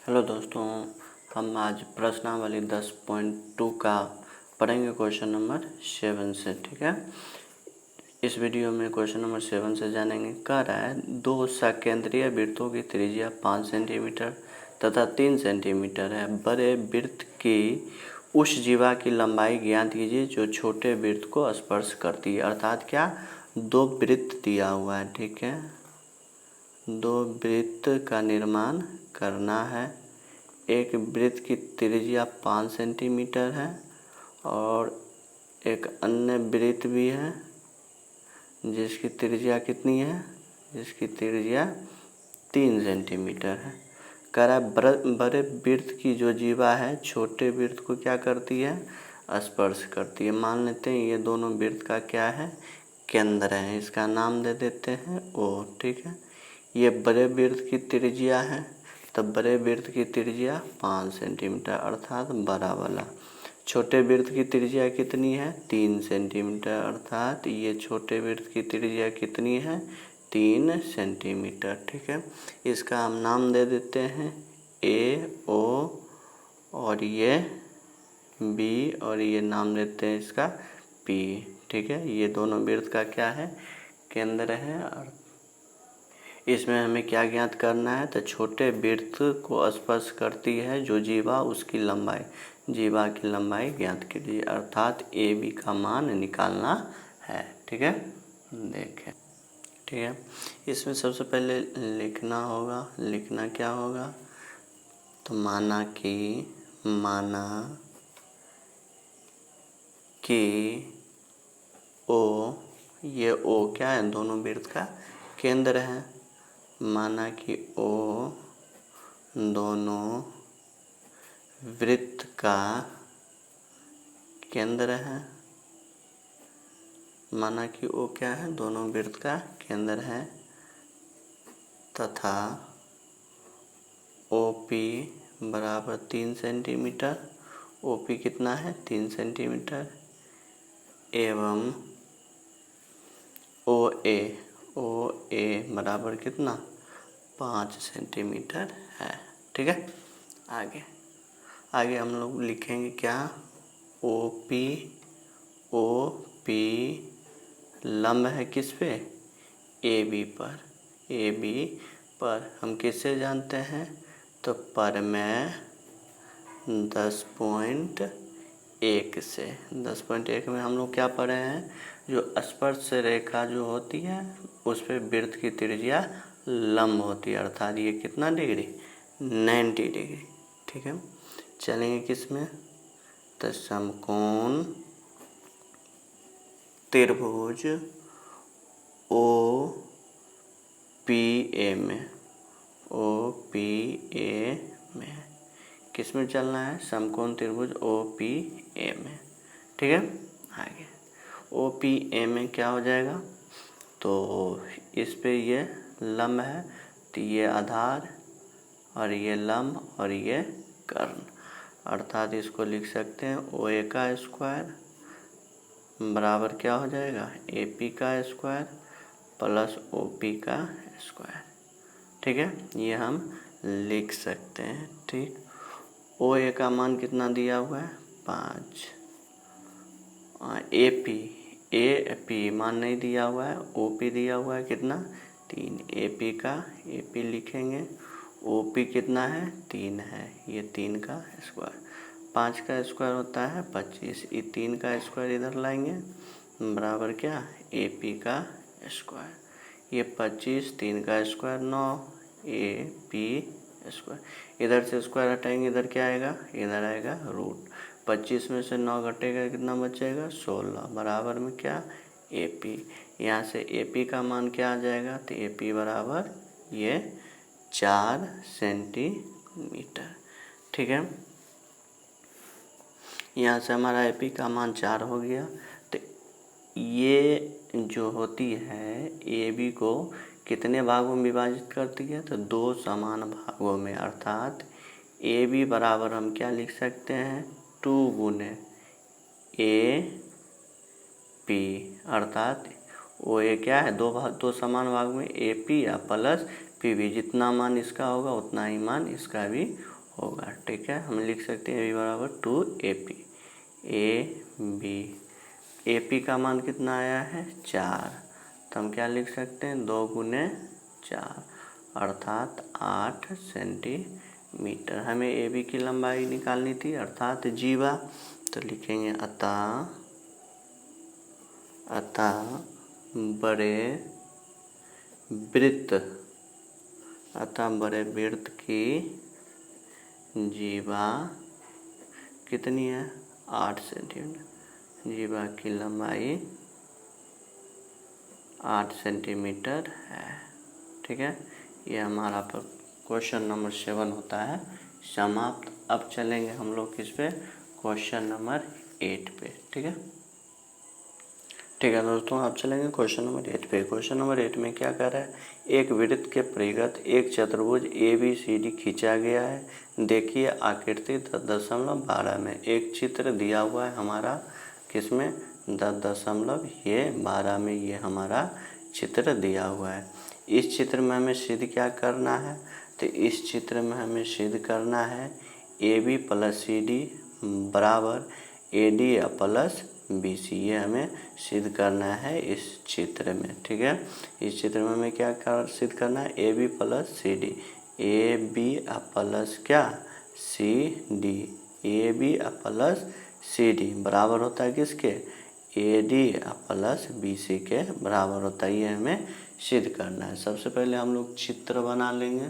Hello दोस्तों, हम आज प्रश्नावली 10.2 का पढ़ेंगे क्वेश्चन नंबर 7 से। ठीक है, इस वीडियो में क्वेश्चन नंबर 7 से जानेंगे। कह रहा है दो सकेंद्रीय वृत्तों की त्रिज्या 5 सेंटीमीटर तथा 3 सेंटीमीटर है। बड़े वृत्त की उस जीवा की लंबाई ज्ञात कीजिए जो छोटे वृत्त को स्पर्श करती है। अर्थात क्या, दो वृत्त दिया हुआ है। ठीक है, दो वृत्त का निर्माण करना है। एक वृत्त की त्रिज्या 5 सेंटीमीटर है और एक अन्य वृत्त भी है जिसकी त्रिज्या कितनी है, जिसकी त्रिज्या 3 सेंटीमीटर है। कह रहा है बड़े वृत्त की जो जीवा है छोटे वृत्त को क्या करती है, स्पर्श करती है। मान लेते हैं ये दोनों वृत्त का क्या है, केंद्र है। इसका नाम दे देते हैं O। ठीक है, ये बड़े वृत्त की त्रिज्या है, तब बड़े वृत्त की त्रिज्या 5 सेंटीमीटर अर्थात बड़ा वाला। छोटे वृत्त की त्रिज्या कितनी है, 3 सेंटीमीटर अर्थात ये छोटे वृत्त की त्रिज्या कितनी है, 3 सेंटीमीटर। ठीक है, इसका हम नाम दे देते हैं AO और ये B और ये नाम देते हैं इसका P। ठीक है, ये दोनों वृत्त का क्या है, केंद्र है। और इसमें हमें क्या ज्ञात करना है, तो छोटे वृत्त को स्पर्श करती है जो जीवा, उसकी लंबाई, जीवा की लंबाई ज्ञात कीजिए अर्थात AB का मान निकालना है। ठीक है, देखें। ठीक है, इसमें सबसे पहले लिखना क्या होगा, तो माना कि O, ये O क्या है, दोनों वृत्त का केंद्र है। माना कि O दोनों वृत्त का केंद्र है। माना कि O क्या है, दोनों वृत्त का केंद्र है तथा OP बराबर 3 सेंटीमीटर। OP कितना है, 3 सेंटीमीटर एवं OA बराबर कितना, 5 सेंटीमीटर है। ठीक है, आगे हम लोग लिखेंगे क्या, OP लंब है किस पे, AB पर हम किससे जानते हैं, तो प्रमेय 10.1 से। 10.1 में हम लोग क्या पढ़े हैं, जो स्पर्श रेखा जो होती है उस पे वृत्त की त्रिज्या लंब होती है अर्थात ये कितना डिग्री, 90 डिग्री। ठीक है, चलेंगे किस में, तो समकोण त्रिभुज OPA में किस में चलना है, समकोण त्रिभुज OPA में। ठीक है, आगे OPA में क्या हो जाएगा, तो इस पे ये लंब है तो ये आधार और ये लंब और ये कर्ण अर्थात इसको लिख सकते हैं OA का स्क्वायर बराबर क्या हो जाएगा, AP का स्क्वायर प्लस OP का स्क्वायर। ठीक है, ये हम लिख सकते हैं। ठीक, OA का मान कितना दिया हुआ है, 5। AP मान नहीं दिया हुआ है, OP दिया हुआ है कितना, 3। AP लिखेंगे, OP कितना है, 3 है, ये 3 का स्क्वायर। 5 का स्क्वायर होता है 25, ये 3 का स्क्वायर इधर लाएंगे बराबर क्या, AP का स्क्वायर। ये 25, 3 का स्क्वायर 9, AP स्क्वायर। इधर से स्क्वायर हटाएंगे, इधर क्या आएगा, इधर आएगा रूट। 25 में से 9 घटेगा कितना बचेगा, 16 बराबर में क्या, AP। यहाँ से AP का मान क्या आ जाएगा, तो AP बराबर ये 4 सेंटीमीटर। ठीक है, यहाँ से हमारा AP का मान 4 हो गया। तो ये जो होती है AB को कितने भागों में विभाजित करती है, तो 2 समान भागों में अर्थात AB बराबर हम क्या लिख सकते हैं, 2 गुने AP अर्थात OA क्या है, दो समान भाग में AP या प्लस PB, जितना मान इसका होगा उतना ही मान इसका भी होगा। ठीक है, हम लिख सकते हैं AB बराबर 2AP। AP का मान कितना आया है 4, तो हम क्या लिख सकते हैं 2 गुने 4 अर्थात 8 सेंटीमीटर। हमें AB की लंबाई निकालनी थी अर्थात जीवा, तो लिखेंगे अतः बड़े वृत्त की जीवा कितनी है 8 सेंटीमीटर। जीवा की लंबाई 8 सेंटीमीटर है। ठीक है, ये हमारा क्वेश्चन नंबर 7 होता है समाप्त। अब चलेंगे हम लोग किस पे, क्वेश्चन नंबर 8 पे। ठीक है दोस्तों, अब चलेंगे क्वेश्चन नंबर 8 पे। क्वेश्चन नंबर 8 में क्या कर रहा है, एक वृत्त के परिघत एक चतुर्भुज ABCD खींचा गया है। देखिए आकृति 10.12 में एक चित्र दिया हुआ है हमारा, किसमें 10.12 में ये हमारा चित्र दिया हुआ है। इस चित्र में हमें सिद्ध क्या करना है, तो इस चित्र में हमें सिद्ध करना है AB + CD बराबर AD + BC, ये हमें सिद्ध करना है इस चित्र में। ठीक है, इस चित्र में हमें क्या सिद्ध करना है AB + CD, AB + क्या CD, AB + CD बराबर होता है किसके AD + BC के बराबर होता है। ये हमें सिद्ध करना है। सबसे पहले हम लोग चित्र बना लेंगे।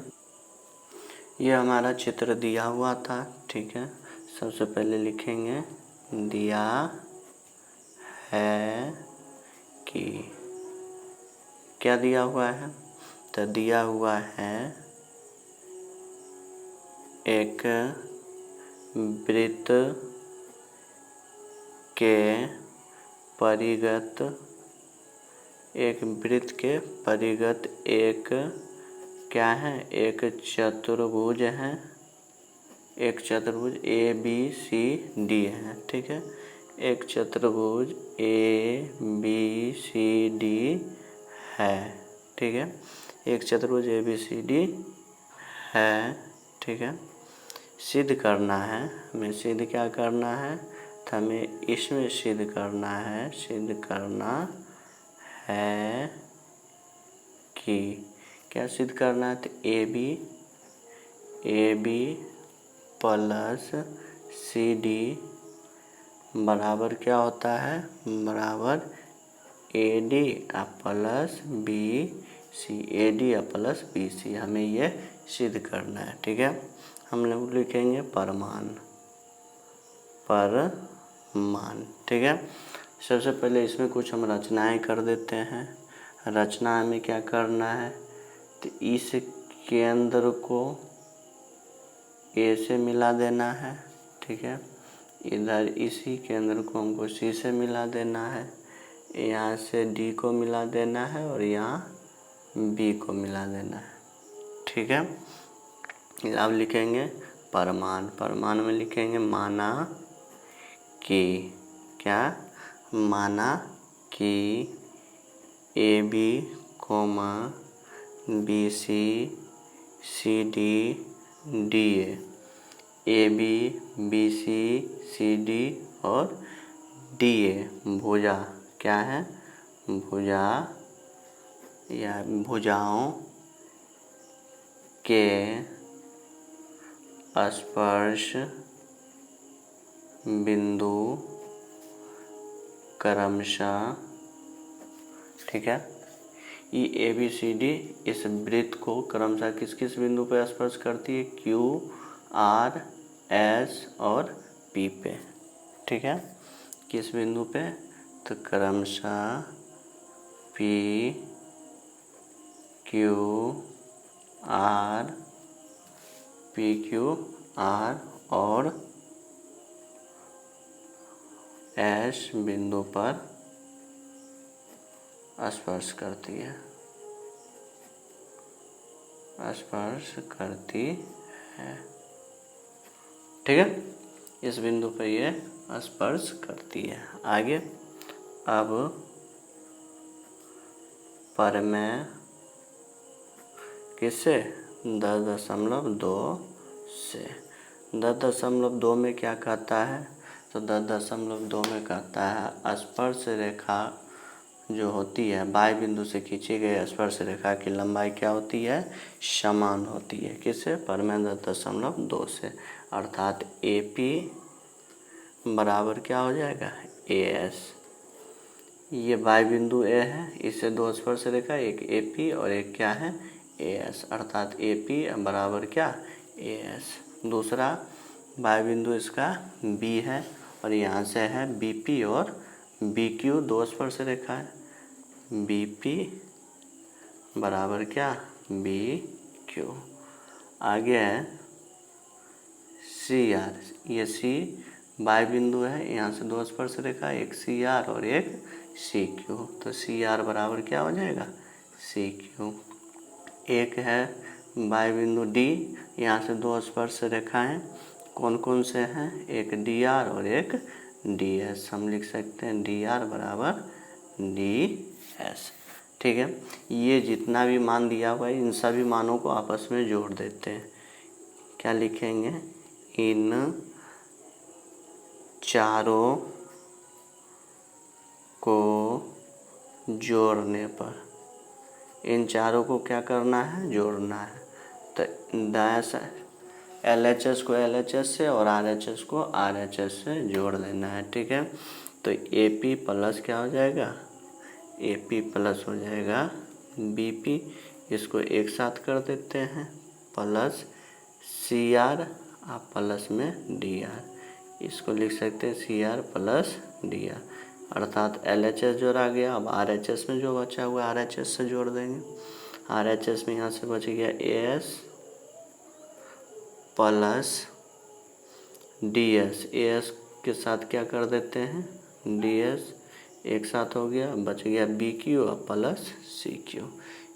ये हमारा चित्र दिया हुआ था। ठीक है, सबसे पहले लिखेंगे दिया है कि, क्या दिया हुआ है, तो दिया हुआ है एक वृत्त के परिघत एक क्या है, एक चतुर्भुज है, एक चतुर्भुज ABCD है। ठीक है, एक चतुर्भुज ABCD है। ठीक है, एक चतुर्भुज ABCD है। ठीक है, सिद्ध करना है हमें, सिद्ध क्या करना है, तो हमें इसमें सिद्ध करना है कि, क्या सिद्ध करना है, तो AB + CD बराबर क्या होता है, बराबर AD + BC, हमें ये सिद्ध करना है। ठीक है, हम लोग लिखेंगे परमान। ठीक है, सबसे पहले इसमें कुछ हम रचनाएं कर देते हैं। रचना में क्या करना है, तो इस केंद्र को A से मिला देना है। ठीक है, इधर इसी केंद्र को हमको C से मिला देना है, यहाँ से D को मिला देना है और यहाँ B को मिला देना है। ठीक है, अब लिखेंगे परमान में लिखेंगे माना कि, क्या, माना कि AB, BC, CD, DA, AB, BC, CD और DA भुजा क्या है, भुजा या भुजाओं के स्पर्श बिंदु क्रमशः। ठीक है, ये ABCD इस वृत्त को क्रमशः किस किस बिंदु पर स्पर्श करती है, Q, R, S और P पे। ठीक है, किस बिंदु पे, तो क्रमशः P, Q, R और S बिंदु पर स्पर्श करती है। ठीक है, इस बिंदु पर ये स्पर्श करती है। आगे, अब परमेय किससे 10.2 से, 10.2 में क्या कहता है, तो 10.2 में कहता है स्पर्श रेखा जो होती है वाई बिंदु से खींची गई स्पर्श रेखा की लंबाई क्या होती है, समान होती है। किससे, परमेय 10.2 से। अर्थात ए पी बराबर क्या हो जाएगा, ए एस। ये वाई बिंदु ए है, इससे दो स्पर्श रेखा, एक ए पी और एक क्या है, ए एस। अर्थात ए पी बराबर क्या, ए एस। दूसरा वाई बिंदु इसका बी है और यहाँ से है बी पी और बी क्यू, दो स्पर्श रेखा है। बी पी बराबर क्या, बी क्यू। आगे है सी आर। ये सी वाई बिंदु है, यहाँ से दो स्पर्श रेखा, एक सी आर और एक सी क्यू। तो सी आर बराबर क्या हो जाएगा, सी क्यू। एक है वाई बिंदु डी, यहाँ से दो स्पर्श रेखाएं कौन कौन से हैं, एक डी आर और एक डी एस। हम लिख सकते हैं डी आर बराबर डी एस। ठीक है, ये जितना भी मान दिया हुआ है इन सभी मानों को आपस में जोड़ देते हैं। क्या लिखेंगे, इन चारों को जोड़ने पर, इन चारों को क्या करना है, जोड़ना है। तो दाया LHS को LHS से और RHS को RHS से जोड़ देना है। ठीक है, तो AP प्लस क्या हो जाएगा, AP प्लस हो जाएगा BP, इसको एक साथ कर देते हैं, प्लस CR आप प्लस में DR, इसको लिख सकते हैं CR प्लस DR। अर्थात LHS जोड़ा गया, अब RHS में जो बचा हुआ है RHS से जोड़ देंगे। RHS में यहाँ से बच गया AS प्लस DS, AS के साथ क्या कर देते हैं, DS एक साथ हो गया, बच गया BQ प्लस CQ,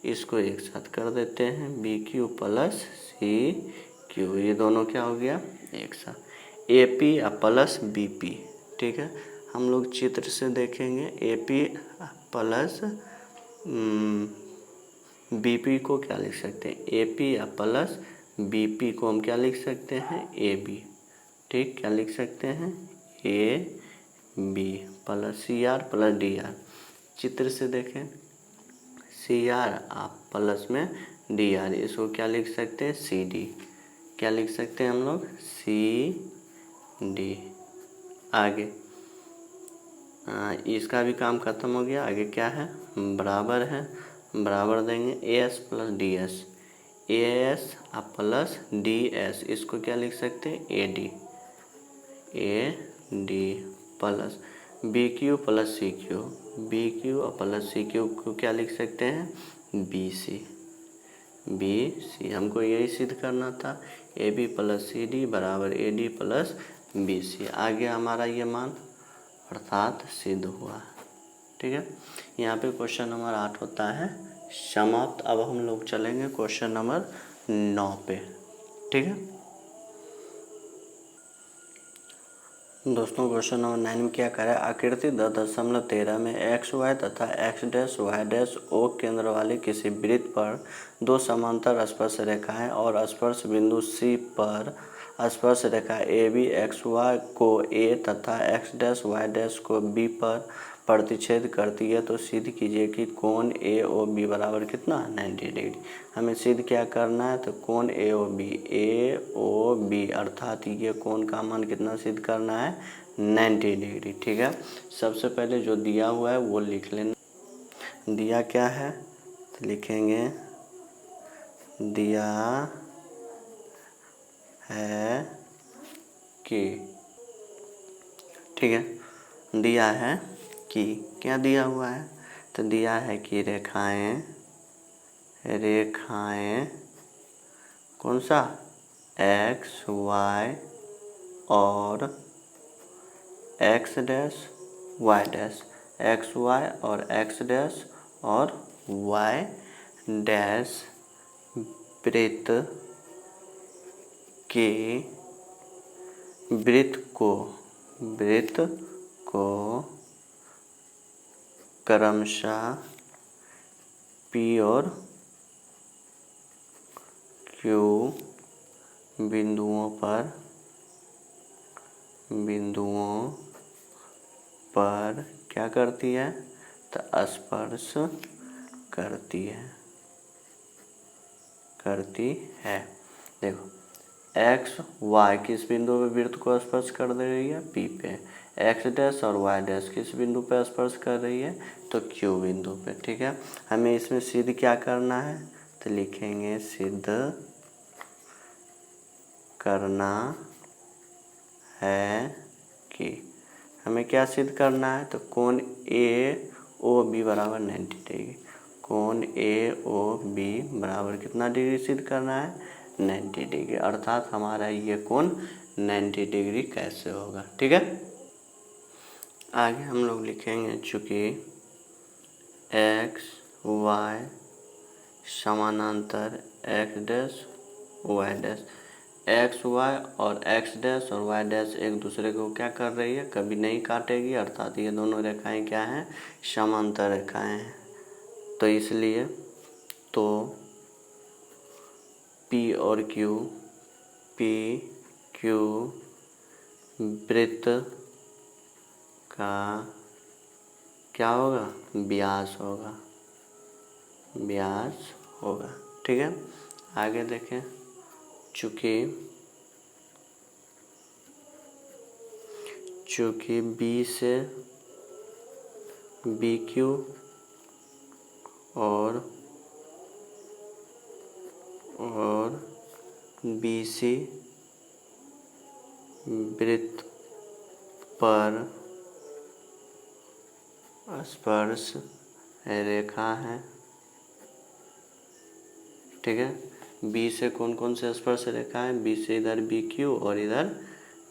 इसको एक साथ कर देते हैं BQ प्लस CQ। ये दोनों क्या हो गया, एक साथ AP प्लस BP। ठीक है, हम लोग चित्र से देखेंगे AP प्लस BP को क्या लिख सकते हैं, AP प्लस BP को हम क्या लिख सकते हैं, AB। ठीक, क्या लिख सकते हैं, AB plus CR plus DR। चित्र से देखें, CR आप प्लस में DR, इसको क्या लिख सकते हैं, CD। क्या लिख सकते हैं हम लोग, CD। आगे इसका भी काम खत्म हो गया। आगे क्या है, बराबर है, बराबर देंगे AS प्लस DS, AS आप प्लस DS, इसको क्या लिख सकते हैं, AD plus BQ plus CQ, BQ plus CQ को क्या लिख सकते हैं, BC। हमको यही सिद्ध करना था, AB प्लस CD बराबर AD प्लस BC। आगे हमारा ये मान अर्थात सिद्ध हुआ। ठीक है, यहाँ पे क्वेश्चन नंबर 8 होता है समाप्त। अब हम लोग चलेंगे क्वेश्चन नंबर 9 पे। ठीक है दोस्तों, क्वेश्चन नंबर 9 में क्या करें, आकृति 10.13 में XY तथा X', O केंद्र वाले किसी वृत्त पर दो समांतर स्पर्श रेखाएं और स्पर्श बिंदु C पर स्पर्श रेखा AB XY को A तथा X', को B पर प्रतिच्छेद करती है, तो सिद्ध कीजिए कि कोण AOB बराबर कितना, 90 डिग्री। हमें सिद्ध क्या करना है, तो कोण AOB अर्थात ये कोण का मान कितना सिद्ध करना है, 90 डिग्री। ठीक है, सबसे पहले जो दिया हुआ है वो लिख लेना। दिया क्या है, तो लिखेंगे दिया है कि, ठीक है, दिया है कि, क्या दिया हुआ है, तो दिया है कि रेखाएं कौन सा, XY और X', Y', XY और X' और Y' वृत्त को क्रमशः P और Q बिंदुओं पर बिंदुओं पर क्या करती है, तो स्पर्श करती है। देखो एक्स वाई किस बिंदु पे वृत्त को स्पर्श कर दे रही है, पी पे। एक्स डैश और वाई डैश किस बिंदु पे स्पर्श कर रही है, तो क्यू बिंदु पे। ठीक है, हमें इसमें सिद्ध क्या करना है, तो लिखेंगे सिद्ध करना है कि, हमें क्या सिद्ध करना है, तो कोण ए ओ बी बराबर 90 डिग्री। कोण ए ओ बी बराबर कितना डिग्री सिद्ध करना है, 90 डिग्री। अर्थात हमारा ये कोण 90 डिग्री कैसे होगा। ठीक है, आगे हम लोग लिखेंगे चूँकि एक्स वाई समानांतर X dash Y dash, X Y और एक्स डैश और वाई डैश एक दूसरे को क्या कर रही है, कभी नहीं काटेगी। अर्थात ये दोनों रेखाएं क्या हैं, समांतर रेखाएं हैं। तो इसलिए तो पी और क्यू, पी क्यू वृत्त का क्या होगा, व्यास होगा, व्यास होगा। ठीक है, आगे देखें, चूँकि बी से बी क्यू और बी सी वृत्त पर स्पर्श रेखा है। ठीक है, बी से कौन कौन से स्पर्श रेखा है, बी से इधर बी क्यू और इधर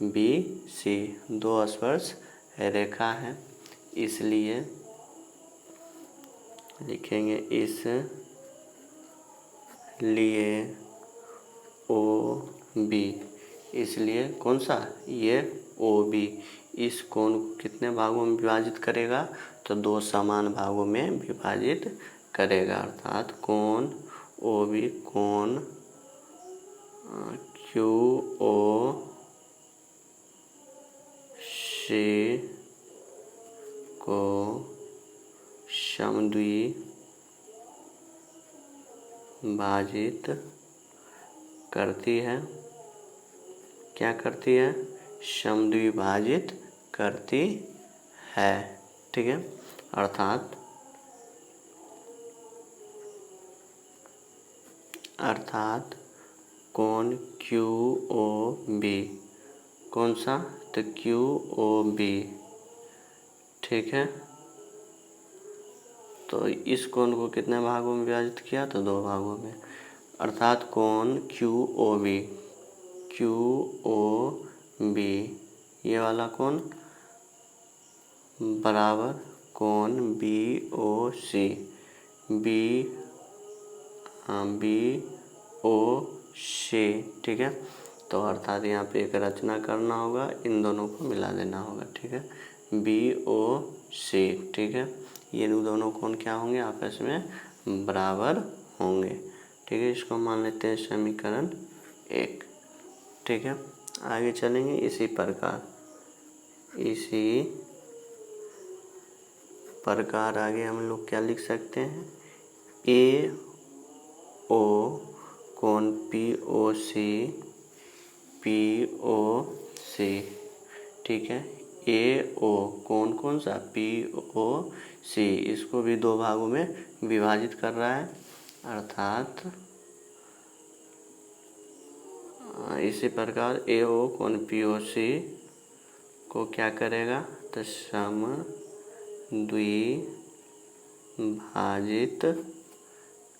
बी सी, दो स्पर्श रेखा है। इसलिए लिखेंगे इस लिए ओ बी, इसलिए कौन सा, ये ओ बी इस कोण को कितने भागों में विभाजित करेगा, तो दो समान भागों में विभाजित करेगा। अर्थात कोण ओ बी, कोण क्यू ओ सी को समद्विभाजित करती है। क्या करती है, समद्विभाजित करती है। ठीक है, अर्थात कोण क्यू ओ बी, कौन सा, तो क्यू ओ बी। ठीक है, तो इस कोण को कितने भागों में विभाजित किया, तो दो भागों में। अर्थात कोण Q O B, Q O B ये वाला कोण बराबर कोण बी ओ सी, बी ओ सी। ठीक है, तो अर्थात यहाँ पे एक रचना करना होगा, इन दोनों को मिला देना होगा। ठीक है, बी ओ सी। ठीक है, ये दोनों कोण क्या होंगे, आपस में बराबर होंगे। ठीक है, इसको मान लेते हैं समीकरण 1। ठीक है, आगे चलेंगे। इसी प्रकार आगे हम लोग क्या लिख सकते हैं, ए ओ कोण पी ओ सी। ठीक है, ए ओ कोण कौन सा, पी ओ सी, इसको भी दो भागों में विभाजित कर रहा है। अर्थात इसी प्रकार ए ओ कोण पी ओ सी को क्या करेगा, तो समद्विभाजित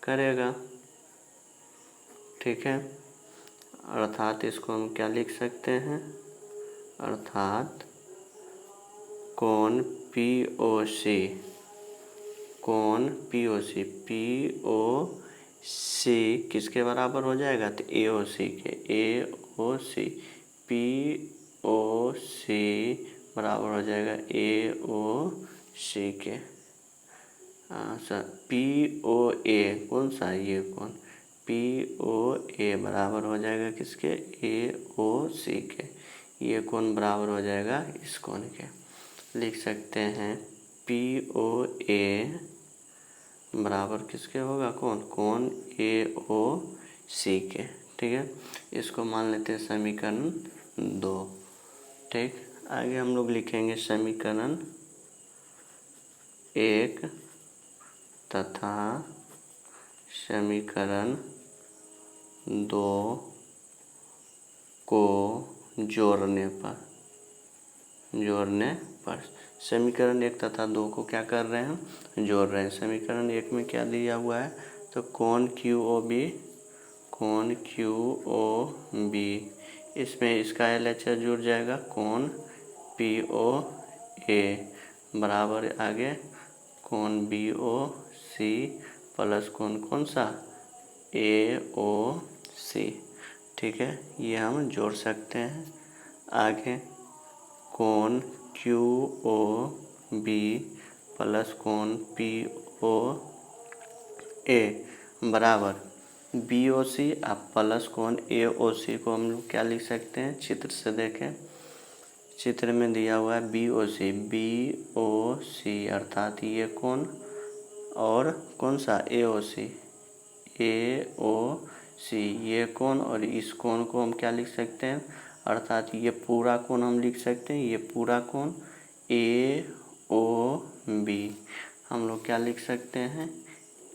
करेगा। ठीक है, अर्थात इसको हम क्या लिख सकते हैं, अर्थात कोण पी ओ सी, किसके बराबर हो जाएगा, तो ए ओ सी के, पी ओ सी बराबर हो जाएगा ए ओ सी के। पी ओ ए कौन सा, ये कौन पी ओ ए बराबर हो जाएगा किसके, ए ओ सी के। ये कोण बराबर हो जाएगा इस कोण के। लिख सकते हैं POA बराबर किसके होगा, कोण AOC के। ठीक है, इसको मान लेते हैं समीकरण 2। ठीक, आगे हम लोग लिखेंगे समीकरण 1 तथा समीकरण 2 को जोड़ने पर समीकरण 1 तथा 2 को क्या कर रहे हैं, जोड़ रहे हैं। समीकरण 1 में क्या दिया हुआ है, तो कोण QOB, इसमें इसका LHS जुड़ जाएगा, कोण POA बराबर आगे कोण BOC प्लस कोण कौन सा, AOC। ठीक है, ये हम जोड़ सकते हैं। आगे कोण QOB प्लस कोण POA बराबर BOC प्लस कोण AOC को हम लोग क्या लिख सकते हैं, चित्र से देखें। चित्र में दिया हुआ है BOC अर्थात ये कोण और कौन सा AOC ये कोण, और इस कोण को हम क्या लिख सकते हैं, अर्थात ये पूरा कोण हम लिख सकते हैं, ये पूरा कोण AOB हम लोग क्या लिख सकते हैं,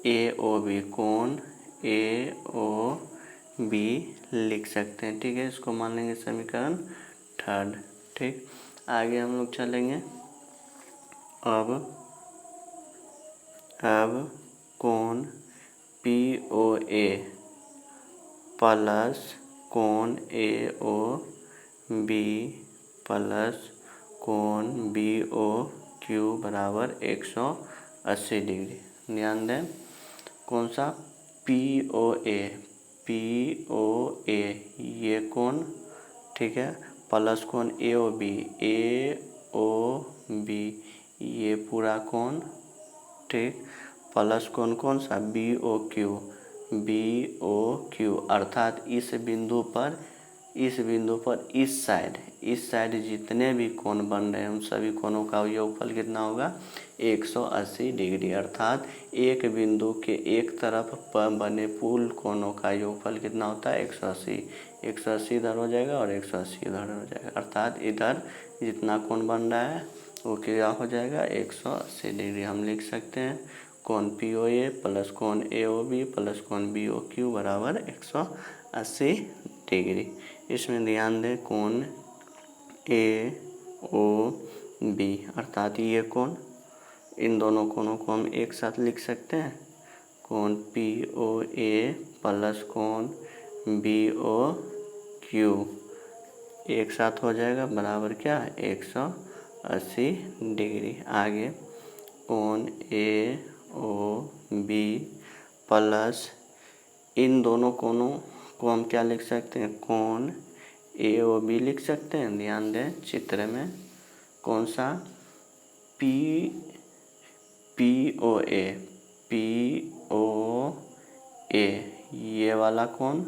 AOB कोण AOB लिख सकते हैं। ठीक है, इसको मान लेंगे समीकरण 3। ठीक, आगे हम लोग चलेंगे। अब कोण POA प्लस कोण AOB प्लस कोण BOQ बराबर 180 डिग्री। ध्यान दें, कौन सा POA ये कोण, ठीक है, प्लस कोण AOB ये पूरा कोण, ठीक, प्लस कोण कौन सा BOQ अर्थात इस बिंदु पर इस साइड जितने भी कोण बन रहे हैं उन सभी कोणों का योगफल कितना होगा, 180 डिग्री। अर्थात एक बिंदु के एक तरफ पर बने कुल कोणों का योगफल कितना होता है, 180। 180 इधर हो जाएगा और 180 इधर हो जाएगा, अर्थात इधर जितना कोण बन रहा है वो क्या हो जाएगा, 180 डिग्री। हम लिख सकते हैं कोण POA प्लस कोण AOB प्लस कोण BOQ बराबर 180 डिग्री। इसमें ध्यान दें कोण AOB अर्थात ये कोण, इन दोनों कोणों को हम एक साथ लिख सकते हैं, कोण POA प्लस कोण BOQ एक साथ हो जाएगा बराबर क्या, 180 डिग्री। आगे कोण AOB प्लस इन दोनों कोणों को हम क्या लिख सकते हैं, कोण AOB लिख सकते हैं। ध्यान दें, चित्र में कौन सा POA ये वाला कोण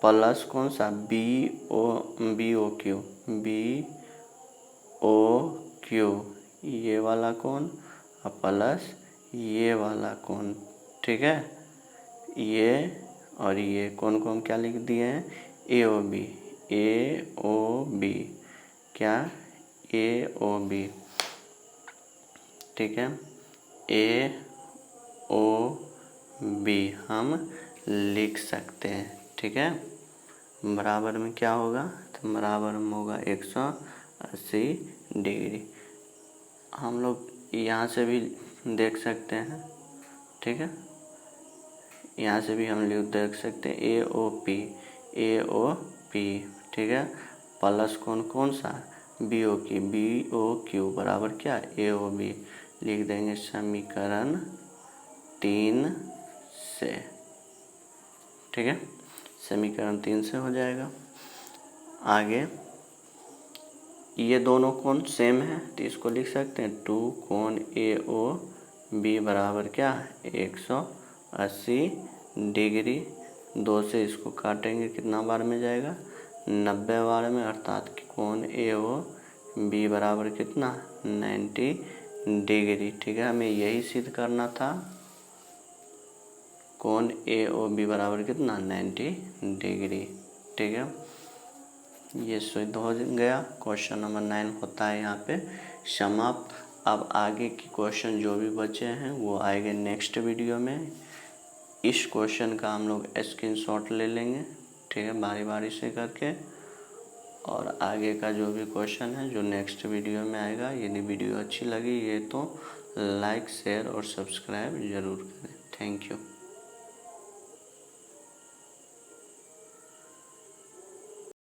प्लस कौन सा BOQ ये वाला कोण प्लस ये वाला कोण, ठीक है, ये और ये कोण को हम क्या लिख दिए हैं, AOB क्या, AOB, ठीक है, AOB हम लिख सकते हैं। ठीक है, बराबर में क्या होगा, तो बराबर में होगा 180 डिग्री। हम लोग यहाँ से भी देख सकते हैं, ठीक है, यहाँ से भी हम लोग देख सकते हैं AOP, ठीक है, प्लस कौन सा BOQ बराबर क्या, AOB लिख देंगे समीकरण 3 से। ठीक है, समीकरण 3 से हो जाएगा। आगे ये दोनों कोण सेम है तो इसको लिख सकते हैं 2 कोण AOB बराबर क्या, 180 डिग्री। 2 से इसको काटेंगे कितना बार में जाएगा, 90 बार में, अर्थात कि कोण ए ओ बी बराबर कितना 90 डिग्री। ठीक है, हमें यही सिद्ध करना था, कोण ए ओ बी बराबर कितना 90 डिग्री। ठीक है, ये सिद्ध हो गया। क्वेश्चन नंबर 9 होता है यहाँ पे समाप्त। अब आगे की क्वेश्चन जो भी बचे हैं वो आएंगे नेक्स्ट वीडियो में। इस क्वेश्चन का हम लोग स्क्रीनशॉट ले लेंगे, ठीक है, बारी बारी से करके। और आगे का जो भी क्वेश्चन है जो नेक्स्ट वीडियो में आएगा। यदि वीडियो अच्छी लगी ये तो लाइक शेयर और सब्सक्राइब ज़रूर करें। Thank you.